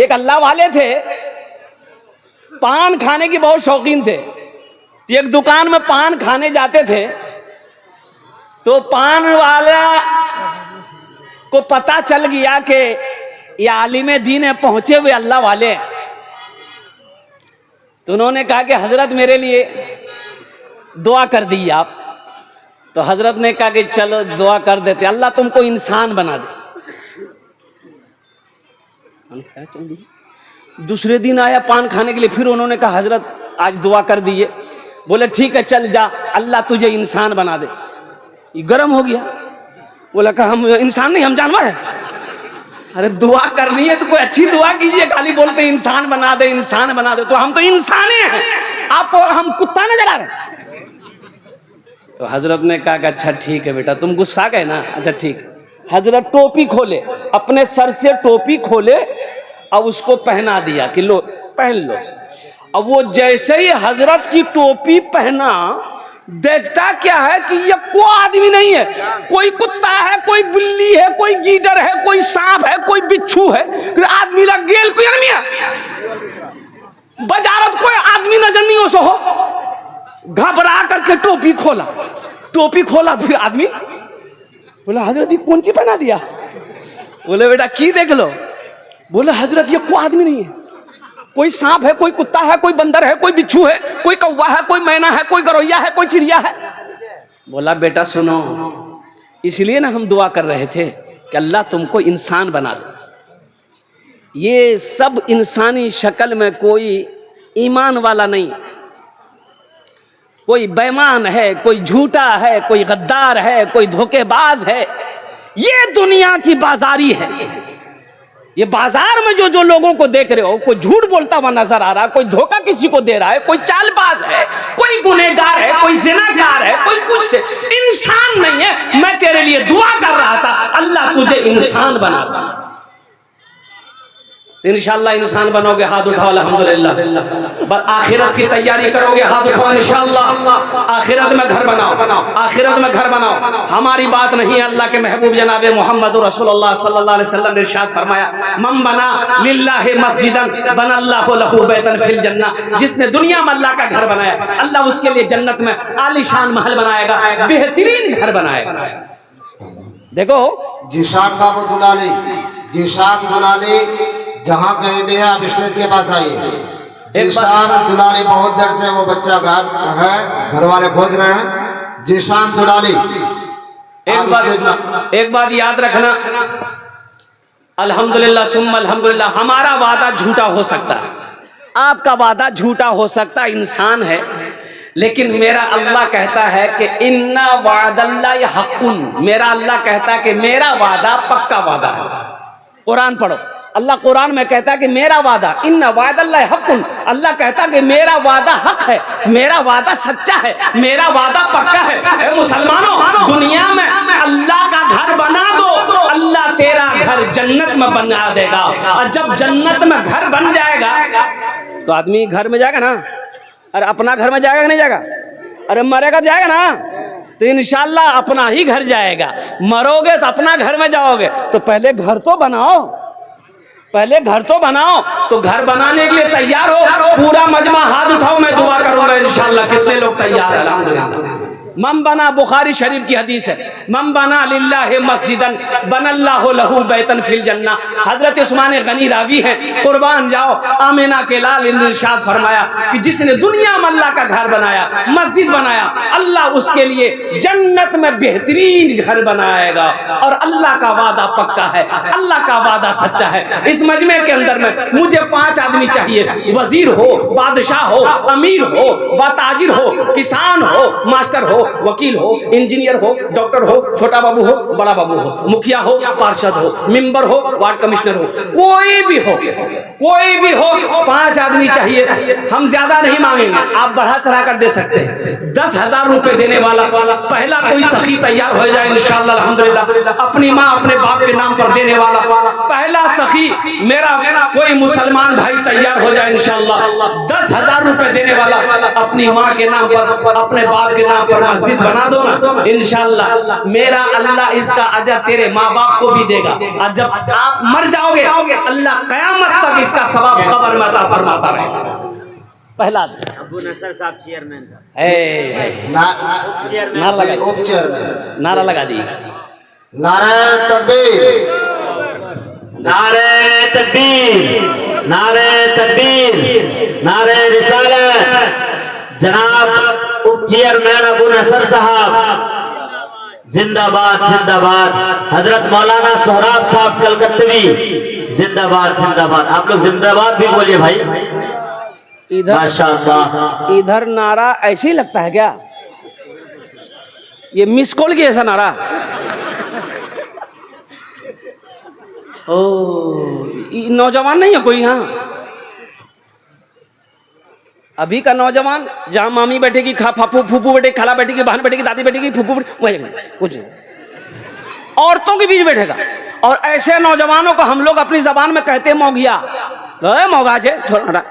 एक अल्लाह वाले थे, पान खाने की बहुत शौकीन थे। एक दुकान में पान खाने जाते थे तो पान वाला को पता चल गया कि ये आलिम दीन है, पहुंचे हुए अल्लाह वाले। तो उन्होंने कहा कि हजरत मेरे लिए दुआ कर दी आप। तो हजरत ने कहा कि चलो दुआ कर देते, अल्लाह तुमको इंसान बना दे। दूसरे दिन आया पान खाने के लिए, फिर उन्होंने कहा हजरत आज दुआ कर दिए। बोले ठीक है चल जा, अल्लाह तुझे इंसान बना दे। ये गर्म हो गया, बोला कहा हम इंसान नहीं, हम जानवर हैं। अरे दुआ करनी है तो कोई अच्छी दुआ कीजिए, खाली बोलते इंसान बना दे, इंसान बना दे। तो हम तो इंसान हैं, आपको हम कुत्ता नजर आ रहे। तो हजरत ने कहा कि अच्छा ठीक है बेटा, तुम गुस्सा गए ना, अच्छा ठीक। हजरत टोपी खोले, अपने सर से टोपी खोले और उसको पहना दिया कि लो पहन लो। अब वो जैसे ही हजरत की टोपी पहना, देखता क्या है कि ये कोई आदमी नहीं है, कोई कुत्ता है, कोई बिल्ली है, कोई गीदड़ है, कोई सांप है, कोई बिच्छू है। आदमी लग गेल कोई आदमी है, बाजारत कोई आदमी नजर नहीं हो सो हो। घबरा करके टोपी खोला, टोपी खोला फिर आदमी बोला हजरत ये कौन सी पहना दिया? बोले बेटा की देख लो। बोले हजरत ये कोई आदमी नहीं है, कोई सांप है, कोई कुत्ता है, कोई बंदर है, कोई बिच्छू है, कोई कौवा है, कोई मैना है, कोई गौरैया है, कोई चिड़िया है। बोला बेटा सुनो, इसलिए ना हम दुआ कर रहे थे कि अल्लाह तुमको इंसान बना दे। ये सब इंसानी शक्ल में कोई ईमान वाला नहीं, कोई बेईमान है, कोई झूठा है, कोई गद्दार है, कोई धोखेबाज है। ये दुनिया की बाजारी है। ये बाजार में जो जो लोगों को देख रहे हो, कोई झूठ बोलता हुआ नजर आ रहा है, कोई धोखा किसी को दे रहा है, कोई चालबाज है, कोई गुनहगार है, कोई जिनाकार है, कोई कुछ से इंसान नहीं है। मैं तेरे लिए दुआ कर रहा था अल्लाह तुझे इंसान बना दे। इंशाअल्लाह इंसान बनोगे, हाथ उठाओ अल्हम्दुलिल्लाह। आखिरत की तैयारी करोगे, हाथ उठाओ इंशाअल्लाह। आखिरत में घर बनाओ, आखिरत में घर बनाओ। हमारी बात नहीं है, अल्लाह के महबूब जनाब मोहम्मद रसूलुल्लाह सल्लल्लाहु अलैहि वसल्लम ने इरशाद फरमाया, मन बना लिल्लाहि मस्जिदन बनल्लाहु लहू बैतन फिल जन्नह। जिसने दुनिया में अल्लाह का घर बनाया, अल्लाह उसके लिए जन्नत में आलीशान महल बनाएगा, बेहतरीन घर बनाएगा। देखो जीशान बाबू दुलाली, जीशान दुलाली जहाँ कहीं भी है आप स्टेज के पास आइए। जीशान दुलाली बहुत देर से वो बच्चा गायब है, घर वाले खोज रहे हैं। जीशान दुलाली एक बात याद रखना, अल्हम्दुलिल्लाह सुम्मा अल्हम्दुलिल्लाह, हमारा वादा झूठा हो सकता है, आपका वादा झूठा हो सकता है, इंसान है। लेकिन मेरा अल्लाह कहता है कि इन्ना वादल्लाहि हक़्क़ुन, मेरा अल्लाह कहता है कि मेरा वादा पक्का वादा है। कुरान पढ़ो, अल्लाह कुरान में कहता है कि मेरा वादा इन्ना वादल्लाहि हक़्क़ुन, अल्लाह कहता है कि मेरा वादा हक है, मेरा वादा सच्चा है, मेरा वादा पक्का है। ए मुसलमानों, दुनिया में अल्लाह का घर बना दो, अल्लाह तेरा घर जन्नत में बना देगा। और जब जन्नत में घर बन जाएगा तो आदमी घर में जाएगा ना, अरे अपना घर में जाएगा कि नहीं जाएगा? अरे मरेगा जाएगा ना, तो इंशाअल्लाह अपना ही घर जाएगा। मरोगे तो अपना घर में जाओगे, तो पहले घर तो बनाओ, पहले घर तो बनाओ। तो घर बनाने के लिए तैयार हो, पूरा मजमा हाथ उठाओ, मैं दुआ करूंगा इंशाअल्लाह। कितने लोग तैयार हैं? अल्हम्दुलिल्लाह। मन बना, बुखारी शरीफ की हदीस है, मन बना लिल्लाहि मस्जिदन बनल्लाहु लहू बैतन फिल जन्नह। हजरत उस्मान गनी रावी है, कुर्बान जाओ, आमिना के लाल ने इरशाद फरमाया कि जिसने दुनिया में अल्लाह का घर बनाया, मस्जिद बनाया, अल्लाह उसके लिए जन्नत में बेहतरीन घर बनाएगा। और अल्लाह का वादा पक्का है, अल्लाह का वादा सच्चा है। इस मजमे के अंदर में मुझे 5 आदमी चाहिए, वजीर हो, बादशाह हो, अमीर हो, बाताजिर हो, किसान हो, मास्टर हो, वकील हो, इंजीनियर हो, डॉक्टर हो, छोटा बाबू हो, बड़ा बाबू हो, मुखिया हो, पार्षद हो, मेंबर हो, वार्ड कमिश्नर हो, कोई भी हो, कोई भी हो, 5 आदमी चाहिए। हम ज्यादा नहीं मांगेंगे, आप बढ़ा चढ़ा कर दे सकते हैं। 10,000 रुपए देने वाला पहला कोई सखी तैयार हो जाए इंशाअल्लाह अल्हम्दुलिल्लाह, अपनी माँ अपने बाप के नाम पर देने वाला पहला सखी मेरा कोई मुसलमान भाई तैयार हो जाए इंशाअल्लाह। 10,000 रुपए देने वाला अपनी माँ के नाम पर, अपने बाप के नाम पर मस्जिद बना दो ना, इंशाअल्लाह मेरा अल्लाह इसका अजर तेरे माँ बाप को भी देगा, और जब आप मर जाओगे अल्लाह कयामत तक इसका सवाब कब्र में अता फरमाता रहेगा। पहला अबू नसर साहब चेयरमैन साहब, नारा लगा, उप चेयरमैन, नारा लगा दिए, नारे तकबीर, नारे तकबीर, नारे तकबीर, नारे रिसालत। जनाब उप चेयरमैन अबू नसर साहब जिंदाबाद जिंदाबाद। हजरत मौलाना सोहराब साहब कलकत्तवी जिंदाबाद जिंदाबाद। आप लोग जिंदाबाद भी बोलिए भाई, इधर माशाअल्लाह। इधर नारा ऐसे ही लगता है क्या? ये मिस कॉल की ऐसा नारा? ओ नौजवान नहीं है कोई यहाँ? अभी का नौजवान जहाँ मामी बैठेगी, फूफू फूफू बैठेगी, खाला बैठेगी, बहन बैठेगी, दादी बैठेगी, फूफू कुछ औरतों के बीच बैठेगा। और ऐसे नौजवानों को हम लोग अपनी जबान में कहते हैं मौगिया, मौगा जे छोड़ा।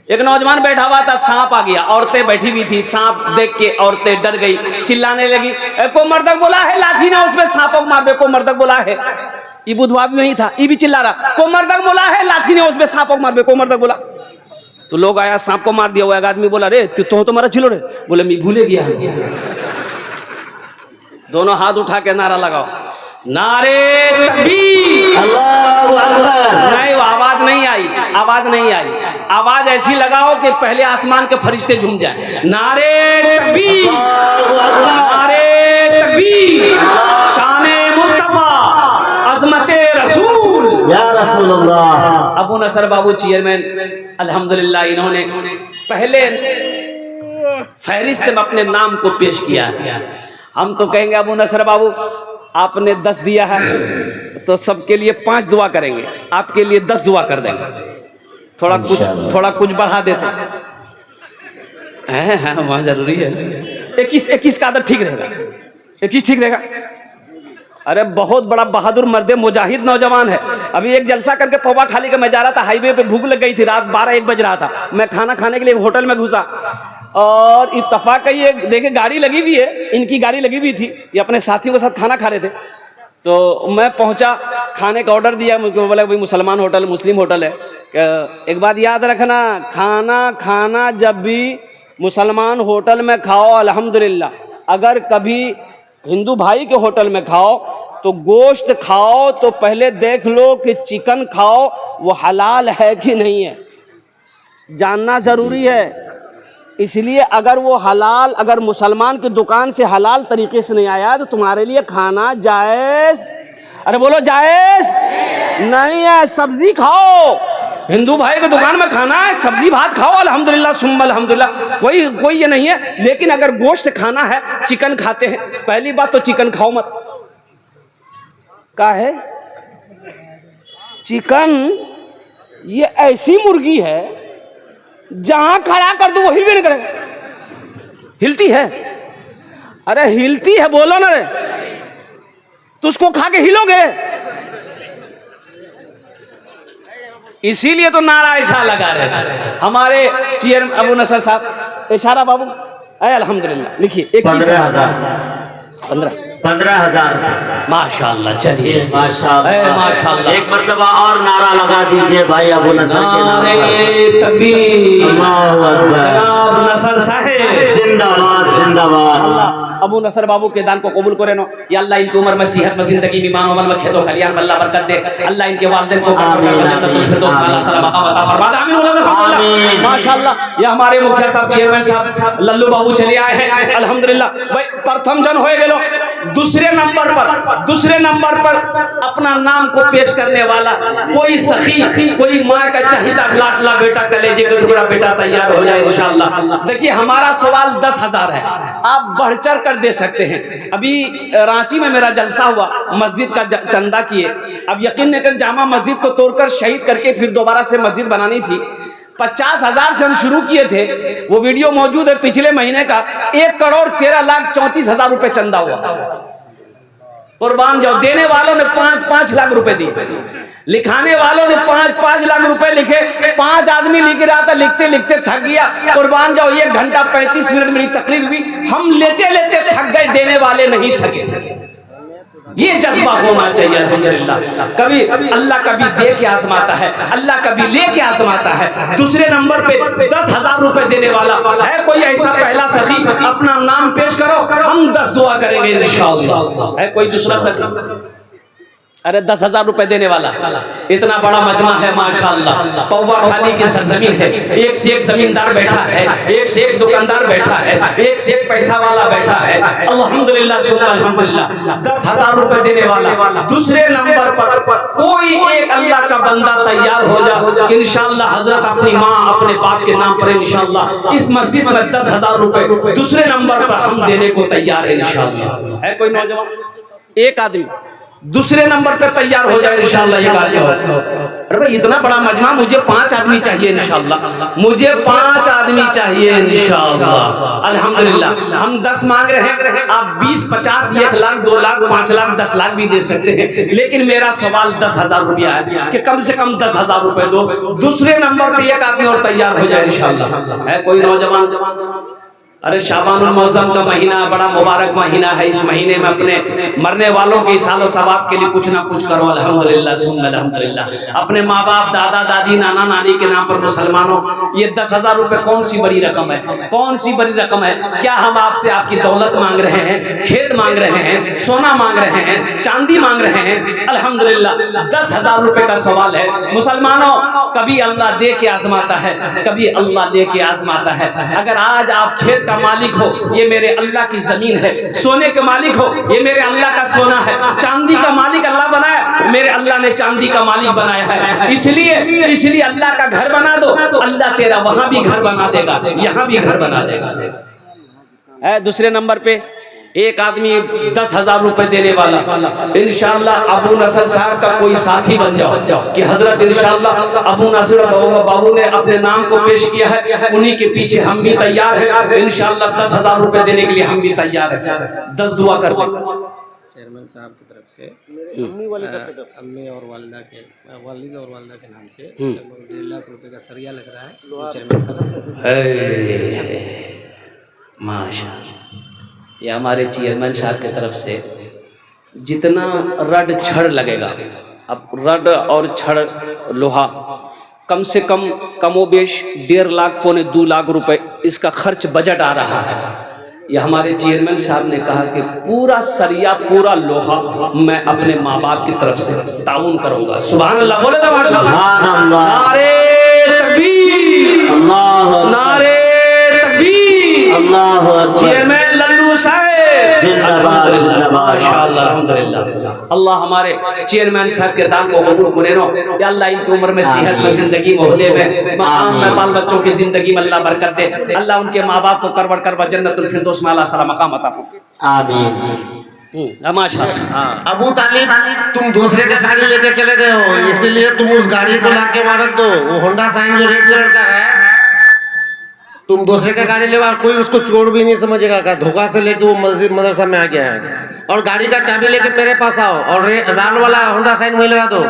एक नौजवान बैठा हुआ था, सांप आ गया, औरतें बैठी हुई थी, सांप देख के औरतें डर गई, चिल्लाने लगी, को मर्दक बोला है लाठी ना उसमें सांप को मार, को मर्दक बोला है। ये बुधवा भी नहीं था, ये भी चिल्ला रहा, को मर्दक बोला है लाठी ने उसमें सांप को मार, को मर्दक बोला। तो लोग आया, सांप को मार दिया। वो एक आदमी बोला, रे तो तुम्हारा चिल्लो रे, बोले मैं भूले गया। दोनों हाथ उठा के नारा लगाओ, नारे तकबीर, अल्लाहु अकबर। नहीं वो आवाज नहीं आई, आवाज नहीं आई। आवाज ऐसी लगाओ कि पहले आसमान के फरिश्ते झूम जाए। नारे तकबीर, नारे तकबीर, शाने मुस्तफा, अजमते रसूल, या रसूलुल्लाह। अबू नसर बाबू चेयरमैन अल्हम्दुलिल्लाह, इन्होंने पहले फहरिस्त में अपने नाम को पेश किया। हम तो कहेंगे अबू नसर बाबू आपने 10 दिया है तो सबके लिए 5 दुआ करेंगे, आपके लिए 10 दुआ कर देंगे। थोड़ा कुछ बढ़ा देते हैं, वहाँ जरूरी है। 21 का आदत ठीक रहेगा, 21 ठीक रहेगा। अरे बहुत बड़ा बहादुर मर्दे मुजाहिद नौजवान है। अभी एक जलसा करके पौवा खाली के मैं जा रहा था, हाईवे पे भूख लग गई थी, रात 12-1 बज रहा था। मैं खाना खाने के लिए होटल में घुसा और इत्तफाक ये देखे गाड़ी लगी हुई है, इनकी गाड़ी लगी हुई थी, ये अपने साथियों के साथ खाना खा रहे थे। तो मैं पहुंचा, खाने का ऑर्डर दिया, मुझको बोला भाई मुसलमान होटल, मुस्लिम होटल है। एक बात याद रखना, खाना जब भी मुसलमान होटल में खाओ अल्हम्दुलिल्लाह, अगर कभी हिंदू भाई के होटल में खाओ तो गोश्त खाओ तो पहले देख लो कि चिकन खाओ वो हलाल है कि नहीं है, जानना ज़रूरी है। इसलिए अगर वो हलाल, अगर मुसलमान की दुकान से हलाल तरीके से नहीं आया तो तुम्हारे लिए खाना जायज़, अरे बोलो जायज़ नहीं है। सब्जी खाओ, हिंदू भाई की दुकान में खाना है, सब्जी भात खाओ अल्हम्दुलिल्लाह सुम्मा अल्हम्दुलिल्लाह, कोई ये नहीं है। लेकिन अगर गोश्त खाना है, चिकन खाते हैं, पहली बात तो चिकन खाओ मत। का है चिकन? ये ऐसी मुर्गी है जहां खड़ा कर दो वो हिल भी नहीं करेगा। हिलती है, अरे हिलती है बोलो ना रे, तो उसको खा के हिलोगे। इसीलिए तो नारा ऐसा लगा रहे हमारे चेयर अबू नसर साहब। इशारा बाबू है अल्हम्दुलिल्लाह, लिखिए 15,000 माशाअल्लाह। चलिए माशाअल्लाह माशाअल्लाह, एक मर्तबा और नारा लगा दीजिए भाई अबू नसर के नारे पर। तकबीर, अल्लाहु अकबर, जनाब नसर साहेब जिंदाबाद जिंदाबाद। अबू नसर बाबू के दान को कबूल करे नो या अल्लाह, इनकी उम्र में सेहत में जिंदगी में मान अमल में खेतों खलियान में अल्लाह बरकत दे। अल्लाह इनके वालिदैन को माशाअल्लाह। ये हमारे मुखिया साहब, चेयरमैन साहब लल्लू बाबू चले आए हैं अल्हम्दुलिल्लाह। भाई प्रथम जन होए गेलो, दूसरे नंबर पर अपना नाम को पेश करने वाला कोई सखी, कोई माँ का चाहिदा लाडला बेटा, कलेजे का टुकड़ा बेटा तैयार हो जाए इंशाअल्लाह। देखिए हमारा सवाल 10,000 है, आप बढ़ चढ़ कर दे सकते हैं। अभी रांची में मेरा जलसा हुआ, मस्जिद का चंदा किए। अब यकीन नहीं कर, जामा मस्जिद को तोड़कर शहीद करके फिर दोबारा से मस्जिद बनानी थी। 50,000 से हम शुरू किए थे, वो वीडियो मौजूद है पिछले महीने का। 1,13,34,000 रुपए चंदा हुआ। कुर्बान जाओ, देने वालों ने 5-5 लाख रुपए दिए, लिखाने वालों ने 5-5 लाख रुपए लिखे, 5 आदमी लिख रहा था, लिखते लिखते थक गया, कुर्बान जाओ 1 घंटा 35 मिनट मेरी तकरीर हुई, हम लेते लेते थक गए, देने वाले नहीं थके। ये जज्बा होना चाहिए अल्हम्दुलिल्लाह। कभी अल्लाह कभी दे के आजमाता है, अल्लाह कभी ले के आजमाता है। दूसरे नंबर पे 10,000 रुपए देने वाला है कोई ऐसा पहला सखी, अपना नाम पेश करो, हम 10 दुआ करेंगे इंशाअल्लाह। है कोई दूसरा सखी? अरे 10,000 रुपए देने वाला, इतना बड़ा मजमा है माशाअल्लाह। पौवा खाली की सरजमीन है, एक से एक जमींदार बैठा है, एक से एक दुकानदार बैठा है, एक से एक पैसा वाला बैठा है। अल्हम्दुलिल्लाह सुन्ना अल्हम्दुलिल्लाह। 10,000 रुपए देने वाला। दूसरे नंबर पर कोई एक अल्लाह का बंदा तैयार हो जा, इंशाअल्लाह हजरत अपनी माँ अपने बाप के नाम पर इंशाअल्लाह इस मस्जिद में 10,000 रुपए दूसरे नंबर पर हम देने को तैयार है इंशाअल्लाह। है कोई नौजवान? एक आदमी दूसरे नंबर पे तैयार हो जाए इंशाअल्लाह। ये कार्य हो। अरे भाई इतना बड़ा मजमा, मुझे 5 आदमी चाहिए इंशाअल्लाह, मुझे 5 आदमी चाहिए इंशाअल्लाह। अल्हम्दुलिल्लाह। हम 10 मांग रहे हैं, आप 20, 50, 1 लाख, 2 लाख, 5 लाख, 10 लाख भी दे सकते हैं, लेकिन मेरा सवाल 10,000 रुपया है कि कम से कम 10,000 रुपए दो। दूसरे नंबर पे एक आदमी और तैयार हो जाए इंशाअल्लाह। है कोई नौजवान? अरे शाबानुल मौसम का महीना बड़ा मुबारक महीना है, इस महीने में अपने मरने वालों के सालों सवाब के लिए कुछ ना कुछ करो अल्हम्दुलिल्लाह सुम्मा अल्हम्दुलिल्लाह। अपने माँ बाप, दादा दादी, नाना नानी के नाम पर मुसलमानों, ये 10,000 रुपए कौन सी बड़ी रकम है? कौन सी बड़ी रकम है? क्या हम आपसे आपकी दौलत मांग रहे हैं, खेत मांग रहे हैं, सोना मांग रहे हैं, चांदी मांग रहे हैं? अल्हम्दुलिल्लाह 10,000 रुपए का सवाल है। मुसलमानों, कभी अल्लाह दे के आजमाता है, कभी अल्लाह दे के आजमाता है। अगर आज आप खेत का मालिक हो, ये मेरे अल्लाह की जमीन है। सोने के मालिक हो, ये मेरे अल्लाह का सोना है। चांदी का मालिक अल्लाह बनाया, मेरे अल्लाह ने चांदी का मालिक बनाया है। इसलिए अल्लाह का घर बना दो, अल्लाह तेरा वहां भी घर बना देगा, यहाँ भी घर बना देगा। दूसरे नंबर पे एक आदमी 10,000 रुपए देने वाला, इंशाअल्लाह अबू नसर साहब का कोई साथी बन जाओ कि हजरत इंशाअल्लाह अबू नसर बाबू ने अपने नाम को पेश किया है, उन्हीं के पीछे हम भी तैयार हैं इंशाअल्लाह। 10,000 रुपए देने के लिए हम भी तैयार हैं। 10 दुआ कर दो चेयरमैन साहब की तरफ से, अम्मी और वालिदा के नाम से 1.5 लाख रुपए का सरिया लग रहा है चेयरमैन साहब। माशाअल्लाह। ये हमारे चेयरमैन साहब की तरफ से जितना रड छड़ लगेगा, अब रड और छड़ लोहा कम से कम कमोबेश 1.5 लाख पौने 2 लाख रुपए इसका खर्च बजट आ रहा है। ये हमारे चेयरमैन साहब ने कहा कि पूरा सरिया पूरा लोहा मैं अपने माँ बाप की तरफ से ताउन करूंगा। सुभान अल्लाह, बोले तो माशाअल्लाह। नारे तकबीर, नारे तकबीर, चेयरमैन लल्लू साहब जिंदाबाद जिंदाबाद माशाअल्लाह अल्हम्दुलिल्लाह। अल्लाह हमारे चेयरमैन साहब के दान को कबूल करे नो या अल्लाह इनकी उम्र में सेहत में, जिंदगी में, ओहदे में, मकाम में, बाल बच्चों की जिंदगी में अल्लाह बरकत दे। अल्लाह उनके माँ बाप को करवड़ कर जन्नतुल फिरदौस में अल्लाह सला मकाम अता फरमाए। आमीन। माशाअल्लाह। अबू तालिब, तुम दूसरे का गाड़ी लेके चले गए हो, इसीलिए तुम उस गाड़ी को लाके वहां रख दो। वो होंडा साइन जो रेड कलर का है, तुम दूसरे का गाड़ी लेवा, कोई उसको चोर भी नहीं समझेगा का धोखा से लेके वो मस्जिद मदरसा में आ गया है। और गाड़ी का चाबी लेके मेरे पास आओ और लाल वाला होंडा साइन वही लगा दो।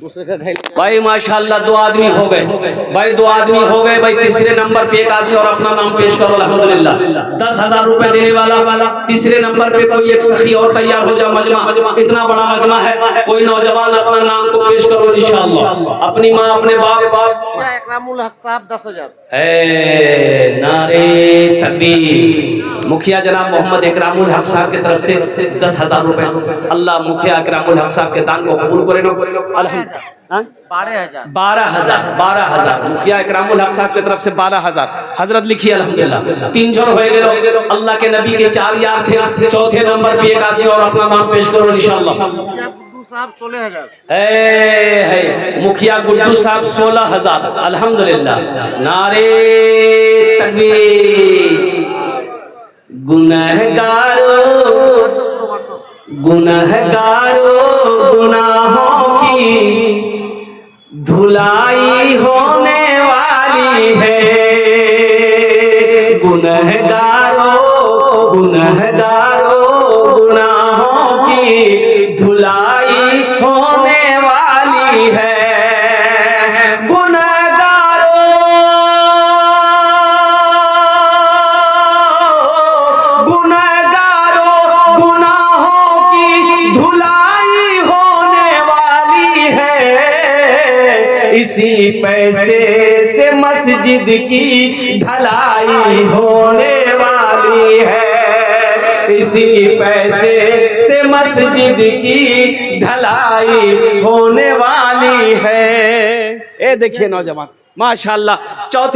दूसरे का भाई माशाअल्लाह 2 आदमी हो गए भाई, 2 आदमी हो गए भाई। तीसरे नंबर पे एक आदमी और अपना नाम पेश करो अल्हम्दुलिल्लाह। 10,000 रुपए देने वाला तीसरे नंबर पे कोई एक सखी और तैयार हो जाओ। मजमा इतना बड़ा मजमा है, कोई नौजवान अपना नाम को पेश करो इंशाअल्लाह। अपनी माँ अपने बाप। इकरामुल हक साहब 10,000। नारे तकबीर। मुखिया जनाब मोहम्मद इकरामुल हक साहब की तरफ से 10,000 रुपए। अल्लाह मुखिया इकरामुल हक साहब के दान को कबूल करे। 12,000 मुखिया इकरामुल हक साहब की तरफ से 12,000। हजरत लिखिए अल्हम्दुलिल्लाह। 3 जन हो गए। अल्लाह के नबी के 4 यार थे। चौथे नंबर पे एक आदमी और अपना नाम पेश करो इंशाअल्लाह। साहब 16,000। है मुखिया गुड्डू साहब 16,000 अल्हम्दुलिल्लाह। नारे तकबीर। गुनहगारों गुनाहों की धुलाई होने वाली है। गुनहगारों गुनाहों की धुलाई होने वाली है। इसी पैसे से मस्जिद की ढलाई होने वाली है, इसी पैसे से मस्जिद की ढलाई होने वाली है। ये देखिए नौजवान, माशाल्लाह। चौथे